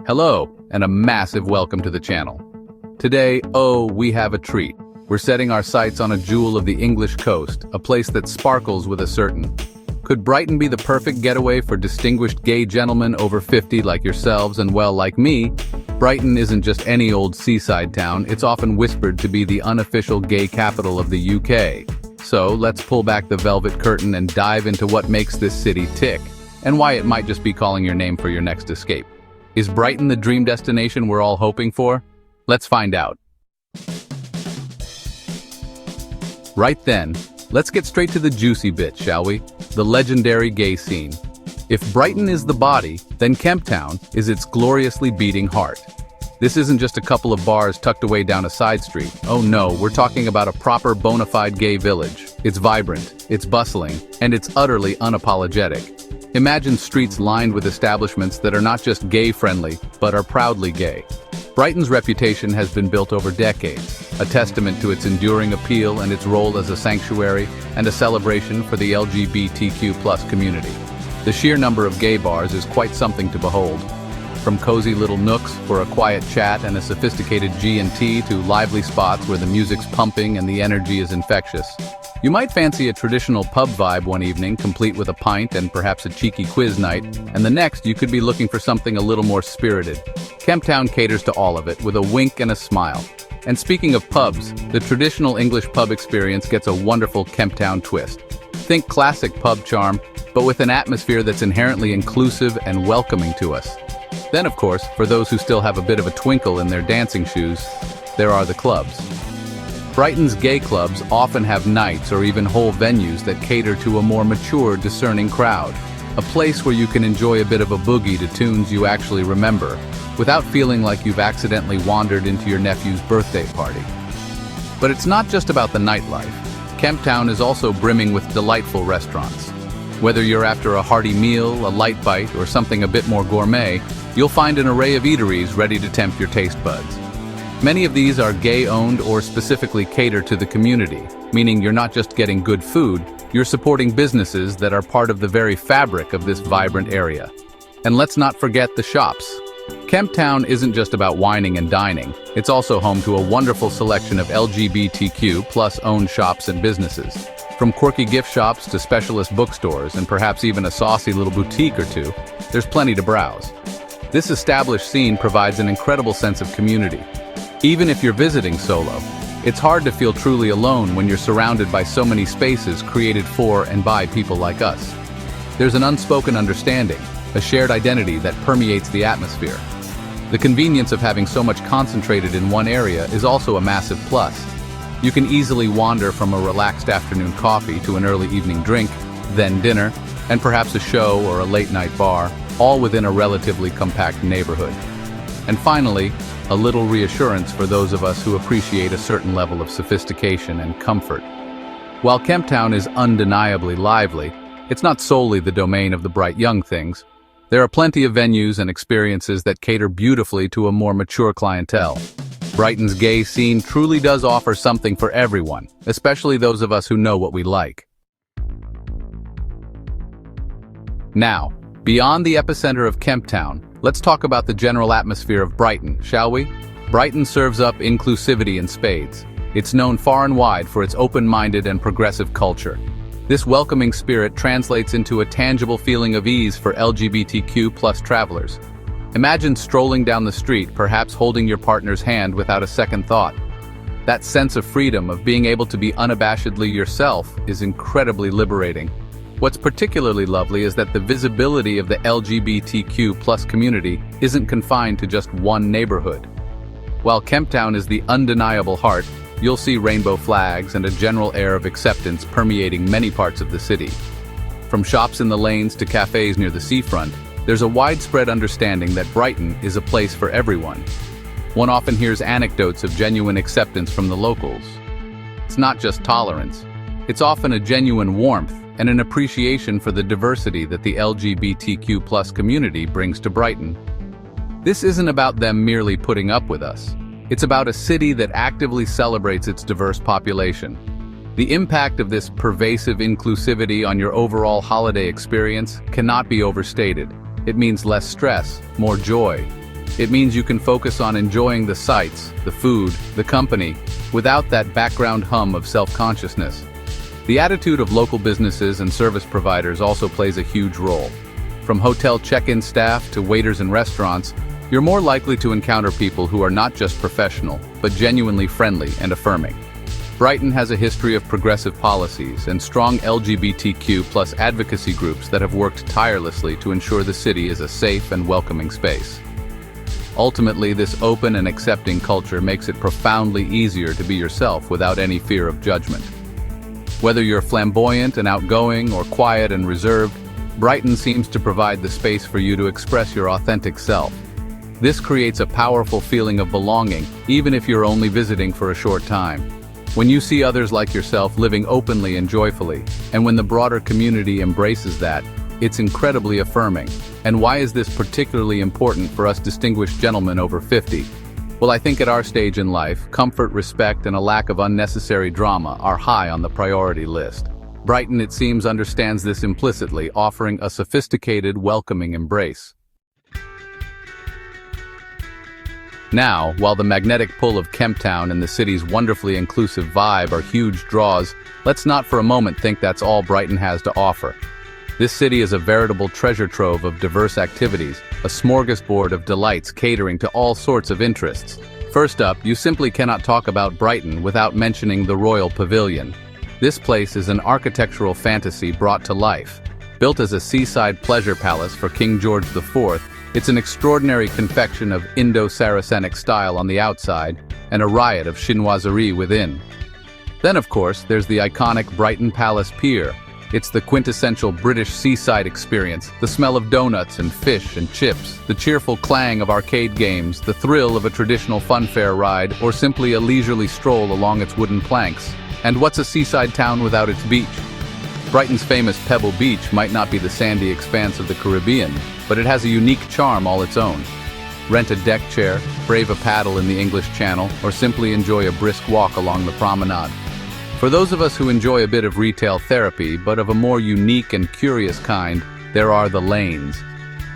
Hello, and a massive welcome to the channel. Today, we have a treat. We're setting our sights on a jewel of the English coast, a place that sparkles with a certain. Could Brighton be the perfect getaway for distinguished gay gentlemen over 50 like yourselves and well, like me? Brighton isn't just any old seaside town, it's often whispered to be the unofficial gay capital of the UK. So let's pull back the velvet curtain and dive into what makes this city tick, and why it might just be calling your name for your next escape. Is Brighton the dream destination we're all hoping for? Let's find out. Right then, let's get straight to the juicy bit, shall we? The legendary gay scene. If Brighton is the body, then Kemptown is its gloriously beating heart. This isn't just a couple of bars tucked away down a side street. Oh no, we're talking about a proper bona fide gay village. It's vibrant, it's bustling, and it's utterly unapologetic. Imagine streets lined with establishments that are not just gay-friendly, but are proudly gay. Brighton's reputation has been built over decades, a testament to its enduring appeal and its role as a sanctuary and a celebration for the LGBTQ+ community. The sheer number of gay bars is quite something to behold. From cozy little nooks for a quiet chat and a sophisticated G&T to lively spots where the music's pumping and the energy is infectious. You might fancy a traditional pub vibe one evening, complete with a pint and perhaps a cheeky quiz night, and the next you could be looking for something a little more spirited. Kemptown caters to all of it with a wink and a smile. And speaking of pubs, the traditional English pub experience gets a wonderful Kemptown twist. Think classic pub charm, but with an atmosphere that's inherently inclusive and welcoming to us. Then, of course, for those who still have a bit of a twinkle in their dancing shoes, there are the clubs. Brighton's gay clubs often have nights or even whole venues that cater to a more mature, discerning crowd. A place where you can enjoy a bit of a boogie to tunes you actually remember, without feeling like you've accidentally wandered into your nephew's birthday party. But it's not just about the nightlife. Kemptown is also brimming with delightful restaurants. Whether you're after a hearty meal, a light bite, or something a bit more gourmet, you'll find an array of eateries ready to tempt your taste buds. Many of these are gay-owned or specifically cater to the community, meaning you're not just getting good food, you're supporting businesses that are part of the very fabric of this vibrant area. And let's not forget the shops. Kemptown isn't just about wining and dining, it's also home to a wonderful selection of LGBTQ+ owned shops and businesses. From quirky gift shops to specialist bookstores and perhaps even a saucy little boutique or two, there's plenty to browse. This established scene provides an incredible sense of community. Even if you're visiting solo, it's hard to feel truly alone when you're surrounded by so many spaces created for and by people like us. There's an unspoken understanding, a shared identity that permeates the atmosphere. The convenience of having so much concentrated in one area is also a massive plus. You can easily wander from a relaxed afternoon coffee to an early evening drink, then dinner, and perhaps a show or a late-night bar, all within a relatively compact neighborhood. And finally, a little reassurance for those of us who appreciate a certain level of sophistication and comfort. While Kemptown is undeniably lively, it's not solely the domain of the bright young things. There are plenty of venues and experiences that cater beautifully to a more mature clientele. Brighton's gay scene truly does offer something for everyone, especially those of us who know what we like. Now, beyond the epicenter of Kemptown, let's talk about the general atmosphere of Brighton, shall we? Brighton serves up inclusivity in spades. It's known far and wide for its open-minded and progressive culture. This welcoming spirit translates into a tangible feeling of ease for LGBTQ+ travelers. Imagine strolling down the street, perhaps holding your partner's hand without a second thought. That sense of freedom, of being able to be unabashedly yourself, is incredibly liberating. What's particularly lovely is that the visibility of the LGBTQ+ community isn't confined to just one neighborhood. While Kemptown is the undeniable heart, you'll see rainbow flags and a general air of acceptance permeating many parts of the city. From shops in the lanes to cafes near the seafront, there's a widespread understanding that Brighton is a place for everyone. One often hears anecdotes of genuine acceptance from the locals. It's not just tolerance. It's often a genuine warmth and an appreciation for the diversity that the LGBTQ+ community brings to Brighton. This isn't about them merely putting up with us. It's about a city that actively celebrates its diverse population. The impact of this pervasive inclusivity on your overall holiday experience cannot be overstated. It means less stress, more joy, It means you can focus on enjoying the sights, the food, the company, without that background hum of self-consciousness. The attitude of local businesses and service providers also plays a huge role. From hotel check-in staff to waiters in restaurants, you're more likely to encounter people who are not just professional, but genuinely friendly and affirming. Brighton has a history of progressive policies and strong LGBTQ+ advocacy groups that have worked tirelessly to ensure the city is a safe and welcoming space. Ultimately, this open and accepting culture makes it profoundly easier to be yourself without any fear of judgment. Whether you're flamboyant and outgoing or quiet and reserved, Brighton seems to provide the space for you to express your authentic self. This creates a powerful feeling of belonging, even if you're only visiting for a short time. When you see others like yourself living openly and joyfully, and when the broader community embraces that, it's incredibly affirming. And why is this particularly important for us distinguished gentlemen over 50? Well, I think at our stage in life, comfort, respect, and a lack of unnecessary drama are high on the priority list. Brighton, it seems, understands this implicitly, offering a sophisticated, welcoming embrace. Now, while the magnetic pull of Kemptown and the city's wonderfully inclusive vibe are huge draws, let's not for a moment think that's all Brighton has to offer. This city is a veritable treasure trove of diverse activities, a smorgasbord of delights catering to all sorts of interests. First up, you simply cannot talk about Brighton without mentioning the Royal Pavilion. This place is an architectural fantasy brought to life. Built as a seaside pleasure palace for King George IV, it's an extraordinary confection of Indo-Saracenic style on the outside and a riot of chinoiserie within. Then, of course, there's the iconic Brighton Palace Pier. It's the quintessential British seaside experience, the smell of donuts and fish and chips, the cheerful clang of arcade games, the thrill of a traditional funfair ride, or simply a leisurely stroll along its wooden planks. And what's a seaside town without its beach? Brighton's famous Pebble Beach might not be the sandy expanse of the Caribbean, but it has a unique charm all its own. Rent a deck chair, brave a paddle in the English Channel, or simply enjoy a brisk walk along the promenade. For those of us who enjoy a bit of retail therapy, but of a more unique and curious kind, there are the lanes.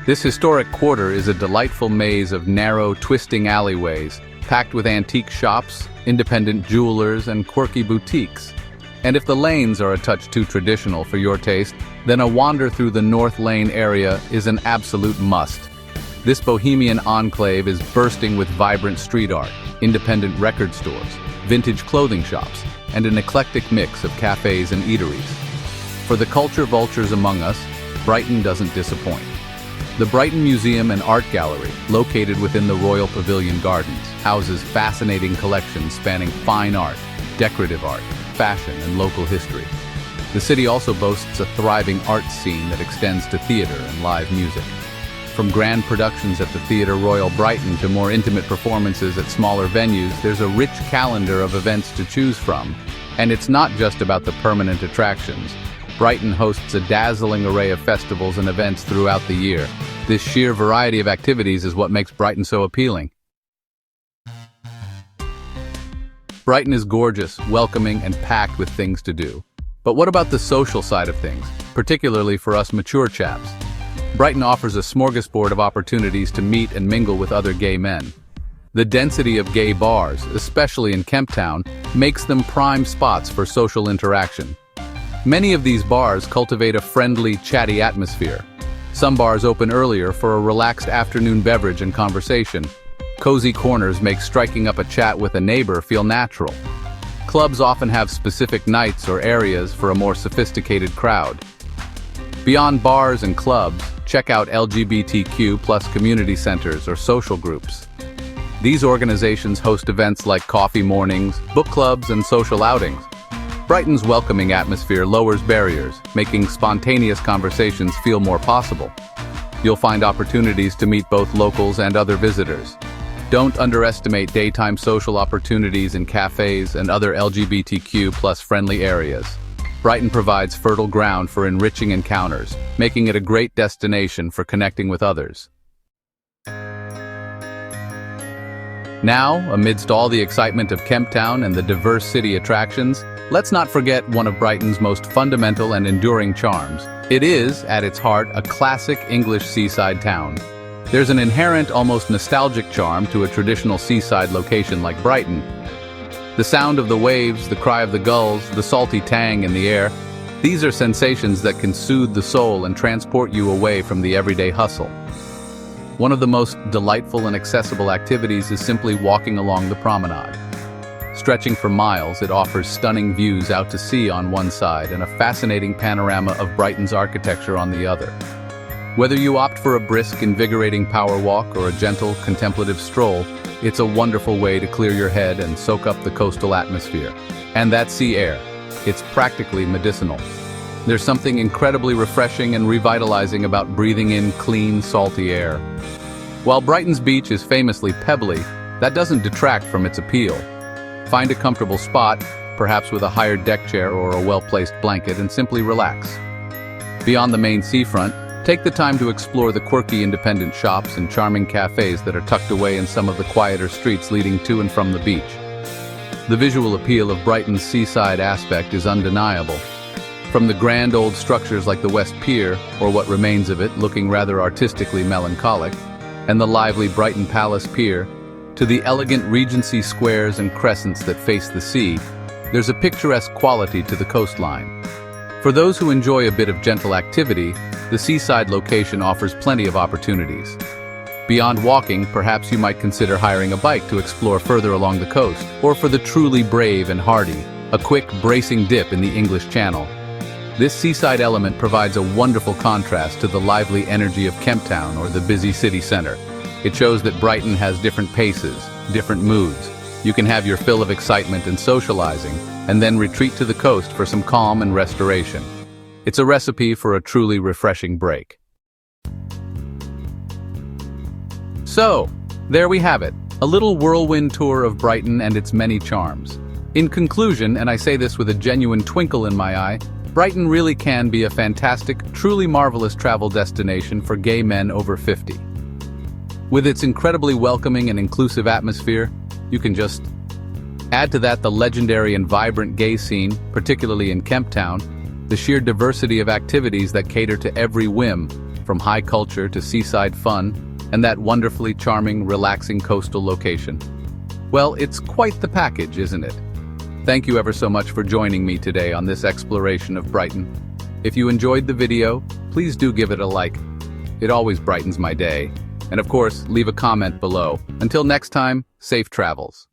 This historic quarter is a delightful maze of narrow, twisting alleyways, packed with antique shops, independent jewelers, and quirky boutiques. And if the lanes are a touch too traditional for your taste, then a wander through the North Lane area is an absolute must. This bohemian enclave is bursting with vibrant street art, independent record stores, vintage clothing shops, and an eclectic mix of cafes and eateries. For the culture vultures among us, Brighton doesn't disappoint. The Brighton Museum and Art Gallery, located within the Royal Pavilion Gardens, houses fascinating collections spanning fine art, decorative art, fashion, and local history. The city also boasts a thriving arts scene that extends to theater and live music. From grand productions at the Theatre Royal Brighton to more intimate performances at smaller venues, there's a rich calendar of events to choose from. And it's not just about the permanent attractions. Brighton hosts a dazzling array of festivals and events throughout the year. This sheer variety of activities is what makes Brighton so appealing. Brighton is gorgeous, welcoming, and packed with things to do. But what about the social side of things, particularly for us mature chaps? Brighton offers a smorgasbord of opportunities to meet and mingle with other gay men. The density of gay bars, especially in Kemptown, makes them prime spots for social interaction. Many of these bars cultivate a friendly, chatty atmosphere. Some bars open earlier for a relaxed afternoon beverage and conversation. Cozy corners make striking up a chat with a neighbor feel natural. Clubs often have specific nights or areas for a more sophisticated crowd. Beyond bars and clubs, check out LGBTQ+ community centers or social groups. These organizations host events like coffee mornings, book clubs, and social outings. Brighton's welcoming atmosphere lowers barriers, making spontaneous conversations feel more possible. You'll find opportunities to meet both locals and other visitors. Don't underestimate daytime social opportunities in cafes and other LGBTQ+ friendly areas. Brighton provides fertile ground for enriching encounters, making it a great destination for connecting with others. Now, amidst all the excitement of Kemptown and the diverse city attractions, let's not forget one of Brighton's most fundamental and enduring charms. It is, at its heart, a classic English seaside town. There's an inherent, almost nostalgic charm to a traditional seaside location like Brighton. The sound of the waves, the cry of the gulls, the salty tang in the air, these are sensations that can soothe the soul and transport you away from the everyday hustle. One of the most delightful and accessible activities is simply walking along the promenade. Stretching for miles, it offers stunning views out to sea on one side and a fascinating panorama of Brighton's architecture on the other. Whether you opt for a brisk, invigorating power walk or a gentle, contemplative stroll, it's a wonderful way to clear your head and soak up the coastal atmosphere. And that sea air, it's practically medicinal. There's something incredibly refreshing and revitalizing about breathing in clean, salty air. While Brighton's beach is famously pebbly, that doesn't detract from its appeal. Find a comfortable spot, perhaps with a hired deck chair or a well-placed blanket, and simply relax. Beyond the main seafront, take the time to explore the quirky independent shops and charming cafes that are tucked away in some of the quieter streets leading to and from the beach. The visual appeal of Brighton's seaside aspect is undeniable. From the grand old structures like the West Pier, or what remains of it looking rather artistically melancholic, and the lively Brighton Palace Pier, to the elegant Regency squares and crescents that face the sea, there's a picturesque quality to the coastline. For those who enjoy a bit of gentle activity, the seaside location offers plenty of opportunities. Beyond walking, perhaps you might consider hiring a bike to explore further along the coast, or for the truly brave and hardy, a quick, bracing dip in the English Channel. This seaside element provides a wonderful contrast to the lively energy of Kemptown or the busy city center. It shows that Brighton has different paces, different moods. You can have your fill of excitement and socializing, and then retreat to the coast for some calm and restoration. It's a recipe for a truly refreshing break. So, there we have it, a little whirlwind tour of Brighton and its many charms. In conclusion, and I say this with a genuine twinkle in my eye, Brighton really can be a fantastic, truly marvelous travel destination for gay men over 50. With its incredibly welcoming and inclusive atmosphere, you can just add to that the legendary and vibrant gay scene, particularly in Kemptown, the sheer diversity of activities that cater to every whim, from high culture to seaside fun, and that wonderfully charming, relaxing coastal location. Well, it's quite the package, isn't it? Thank you ever so much for joining me today on this exploration of Brighton. If you enjoyed the video, please do give it a like. It always brightens my day. And of course, leave a comment below. Until next time, safe travels.